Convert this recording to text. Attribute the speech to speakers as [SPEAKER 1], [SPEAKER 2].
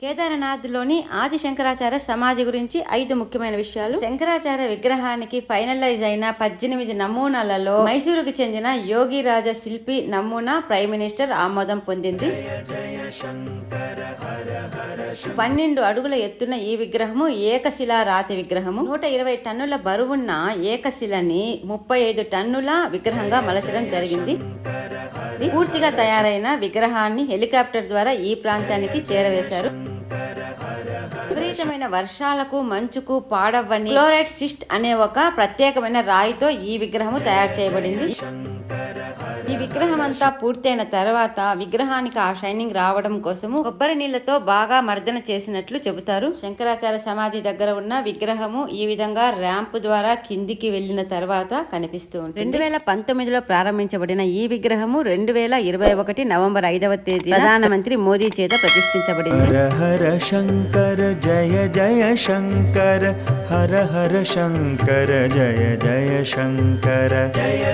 [SPEAKER 1] కేదార్నాథ్లోని ఆది శంకరాచార్య సమాధి గురించి 5 ముఖ్యమైన విషయాలు. శంకరాచార్య విగ్రహానికి ఫైనలైజ్ అయిన 18 నమూనాలలో మైసూరుకు చెందిన యోగిరాజ శిల్పి నమూనా ప్రైమ్ మినిస్టర్ ఆమోదం పొందింది. 12 అడుగుల ఎత్తున్న ఈ విగ్రహము ఏకశిలా రాతి విగ్రహము. 120 టన్నుల బరువున్న ఏకశిలని 35 టన్నుల విగ్రహంగా మలచడం జరిగింది. పూర్తిగా తయారైన విగ్రహాన్ని హెలికాప్టర్ ద్వారా ఈ ప్రాంతానికి చేరవేశారు. విపరీతమైన వర్షాలకు మంచుకు పాడవ్వని క్లోరైట్ సిస్ట్ అనే ఒక ప్రత్యేకమైన రాయితో ఈ విగ్రహము తయారు చేయబడింది. ఈ విగ్రహం అంతా పూర్తయిన తర్వాత విగ్రహానికి ఆ షైనింగ్ రావడం కోసము కొబ్బరి నీళ్లతో బాగా మర్దన చేసినట్లు చెబుతారు. శంకరాచార్య సమాధి దగ్గర ఉన్న విగ్రహము ఈ విధంగా ర్యాంప్ ద్వారా కిందికి వెళ్లిన తర్వాత కనిపిస్తూ ఉంటుంది. 2019లో ప్రారంభించబడిన ఈ విగ్రహము 2021 నవంబర్ 5వ తేదీ ప్రధానమంత్రి మోదీ చేత ప్రతిష్ఠించబడింది.
[SPEAKER 2] హర హర శంకర జయ జయ శంకర హర హర శంకర జయ జయ శంకర జయ